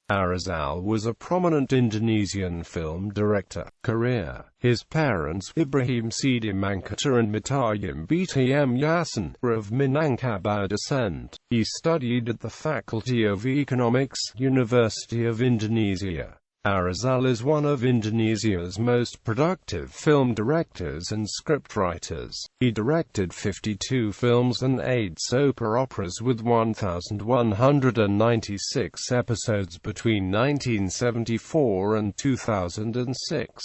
Arizal was a prominent Indonesian film director. Career. His parents, Ibrahim Sidi Mankata and Mitayim Btm Yasin, were of Minangkabau descent. He studied at the Faculty of Economics, University of Indonesia. Arizal is one of Indonesia's most productive film directors and scriptwriters. He directed 52 films and 8 soap operas with 1,196 episodes between 1974 and 2006.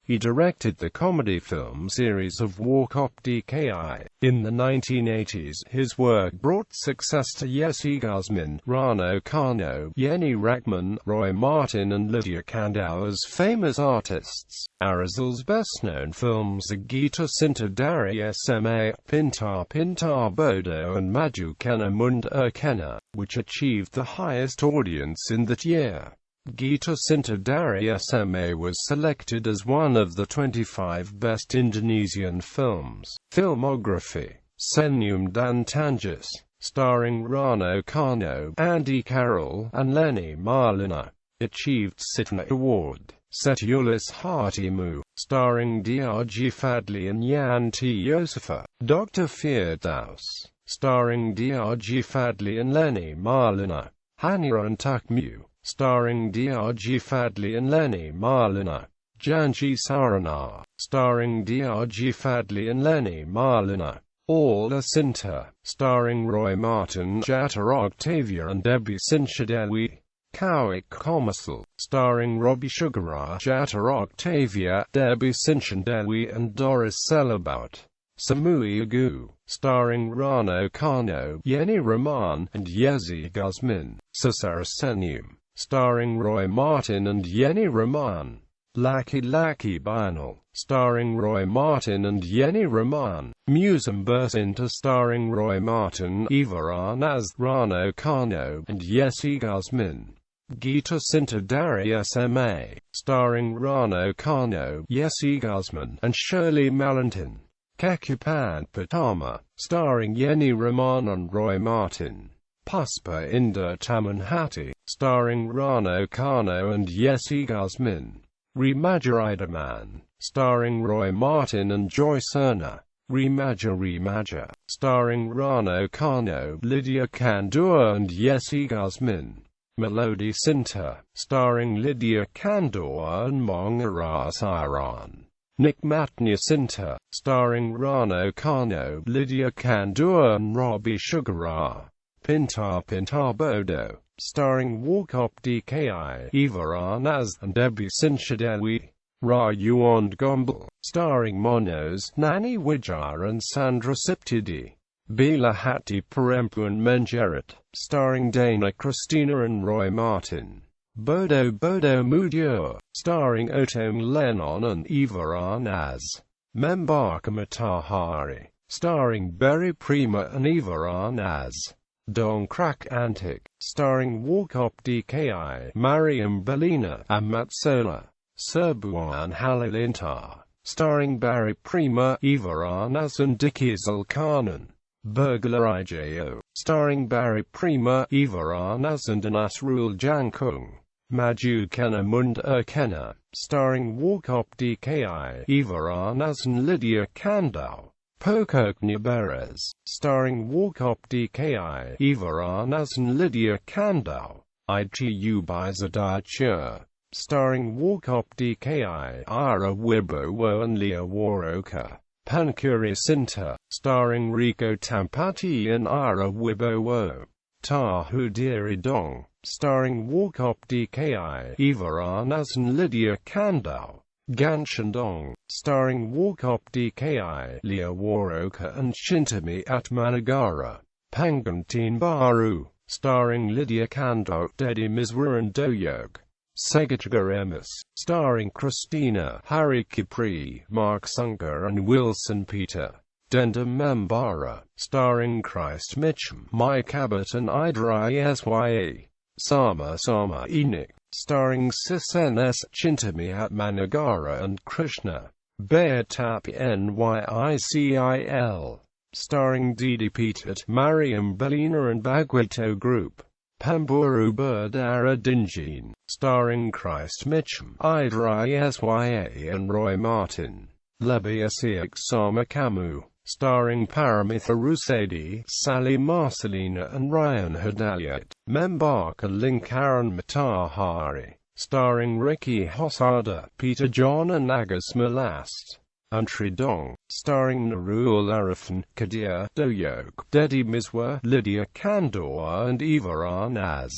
He directed the comedy film series of Warkop DKI. In the 1980s, his work brought success to Yesi Guzman, Rano Karno, Yeni Rahman, Roy Martin and Lydia Kandau as famous artists. Arizal's best-known films are Gita Cinta Dari SMA, Pintar Pintar Bodo and Maju Kena Munda Kena, which achieved the highest audience in that year. Gita Cinta Dari SMA was selected as one of the 25 best Indonesian films. Filmography. Senyum dan Tangis, starring Rano Karno, Andy Carroll, and Lenny Marlina. Achieved Sitna Award. Setulis Hatimu, starring DRG Fadli and Yanti Yosefa. Dr. Firdaus, starring DRG Fadli and Lenny Marlina. Haniran Takmu, starring DRG Fadli and Lenny Marlina. Janji Sarana, starring DRG Fadli and Lenny Marlina. Alla Cinta, starring Roy Martin, Jata Octavia and Debbie Sinchadewi. Kawik Komasal, starring Robbie Sugara, Jata Octavia, Debbie Sinchadewi and Doris Celabout. Samui Agu, starring Rano Karno, Yeni Rahman, and Yezi Guzman. Sasarasenyum, starring Roy Martin and Yeni Rahman. Laki Laki Binal, starring Roy Martin and Yeni Rahman. Musum Bersinta, starring Roy Martin, Ivaran as Rano Karno, and Yesi Guzman. Gita Cinta Dari SMA, starring Rano Karno, Yesi Guzman, and Shirley Malantin. Kekupan Pertama, starring Yeni Rahman and Roy Martin. Puspa Indah Taman Hati, starring Rano Karno and Yesi Guzman. Remaja Idaman, starring Roy Martin and Joy Serna. Remaja, starring Rano Karno, Lydia Kandua and Yesi Guzman. Melody Cinta, starring Lydia Kandua and Mongaras Iran. Nikmatnya Cinta, starring Rano Karno, Lydia Kandua and Robbie Sugara. Pintar Pintar Bodo, starring Warkop DKI, Ivaran Az, and Debbie Sinchadewi. Rayuand Gombal, starring Monos, Nani Wijar and Sandra Siptidi. Bila Hati Perempuan Menjerit, starring Dana Christina and Roy Martin. Bodo Bodo Mudur, starring Otong Lennon and Ivaran Az. Membaka Matahari, starring Berry Prima and Ivaran Az. Dongkrak Antik, starring Warkop DKI, Mariam Belina, and Matsola. Serbuan Halilintar, starring Barry Prima, Ivaran Az and Diki Zulkarnain. Burglar IJO, starring Barry Prima, Ivaran Az and Nasrul Jankung. Maju Kena Munda Kena, starring Warkop DKI, Ivaran Az and Lydia Kandau. Pokoknya Beres, starring Warkop DKI, Ivaran Az and Lydia Kandau. Itu Bizadachur, starring Warkop DKI, Ira Wibowo and Leah Waroka. Pankuri Cinta, starring Rico Tampati and Ira Wibowo. Tahu Diri Dong, starring Warkop DKI, Ivaran Az and Lydia Kandau. Ganshandong, starring Warkop DKI, Leah Waroka and Shintami Atmanagara. Pangantin Baru, starring Lydia Kandau, Dedi Misra and Doyog. Segajagaremus, starring Christina, Harry Kipri, Mark Sunker and Wilson Peter. Denda Membara, starring Christ Mitchum, Mike Abbott and Ida Isya. Sama Enik, starring Sis-Ns Chintami Atmanagara and Krishna. Bayatapi Nyicil, starring Didi Petat, Mariam Belina and Bagwito Group. Pemburu Berdara Dinjin, starring Christ Mitchum, Ida Isya and Roy Martin. Lebih Asiak Sama Kamu, starring Paramitha Rusady, Sally Marcelina and Ryan Hidayat. Membaka Lingkaran Matahari, starring Ricky Hosada, Peter John and Agus Malast. Antri Dong, starring Nurul Arifin, Kadir Doyok, Dedi Miswa, Lydia Kandor and Eva Arnaz.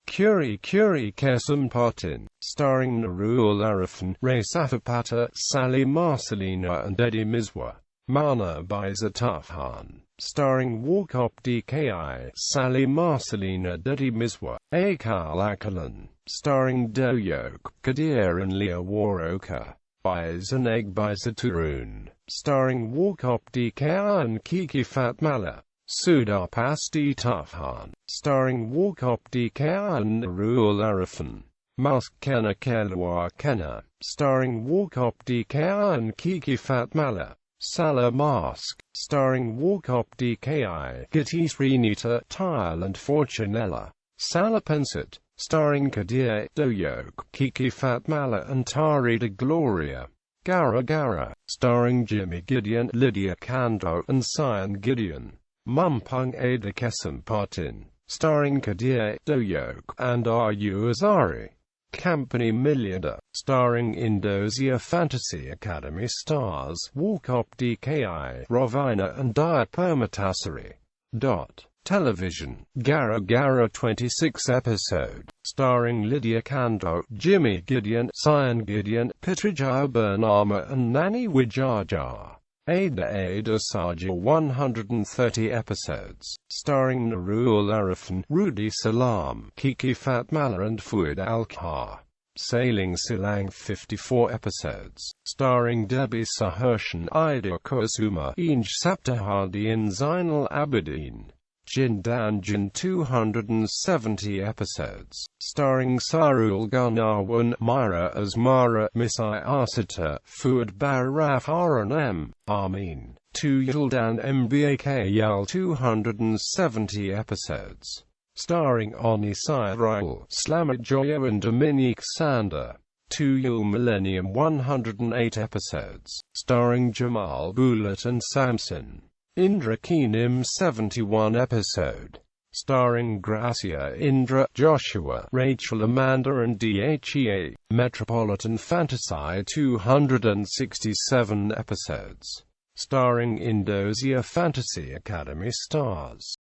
Kuri Kesam Patin, starring Nurul Arifin, Ray Safapata, Sally Marcelina and Dedi Miswa. Mana Biza Tufhan, starring Walkop Dki, Sally Marcelina, Dedi Miswa. Akal Akalan, starring Doyok, Kadir and Leah Waroka. Bizaneg Bizaturun, starring Walkop Dki and Kiki Fatmala. Sudar Pasti Tufhan, starring Walkop Dki and Nurul Arifin. Mask Kena Kelwa Kena, starring Walkop Dki and Kiki Fatmala. Salah Mask, starring Walkop Dki, Gati Srinita, Tile and Fortunella. Salah Pensat, starring Kadir Doyok, Kiki Fatmala and Tari de Gloria. Gara Gara, starring Jimmy Gideon, Lydia Kando and Cyan Gideon. Mumpung Ada Kesam Patin, starring Kadir Doyok and Ayu Azari. Company Millionaire, starring Indonesia Fantasy Academy stars Walkop Dki, Rovina and Diet Permatasari. Television, Gara Gara 26 episode, starring Lydia Kando, Jimmy Gideon, Cyan Gideon, Pitrijaya Bernama and Nani Wijaja. Ada Saja 130 episodes, starring Nurul Arifin, Rudy Salam, Kiki Fatmala and Fuad Al-Khar. Sailing Silang 54 episodes, starring Debbie Sahershan, Ida Kusuma, Inj Saptahadi and Zainal Abidin. Jindanjin 270 episodes, starring Sarul Gunawan, Myra Asmara, Misai Asita, Fuad Baraf R&M, Amin, Tuyuldan Mbak 270 episodes, starring Oni Sairul, Slamet Joyo and Dominique Sander. Tuyul Millennium 108 episodes, starring Jamal Bullet and Samson. Indra Keenim 71 episode, starring Gracia Indra, Joshua, Rachel Amanda and Dhea. Metropolitan Fantasy 267 episodes, starring Indonesia Fantasy Academy stars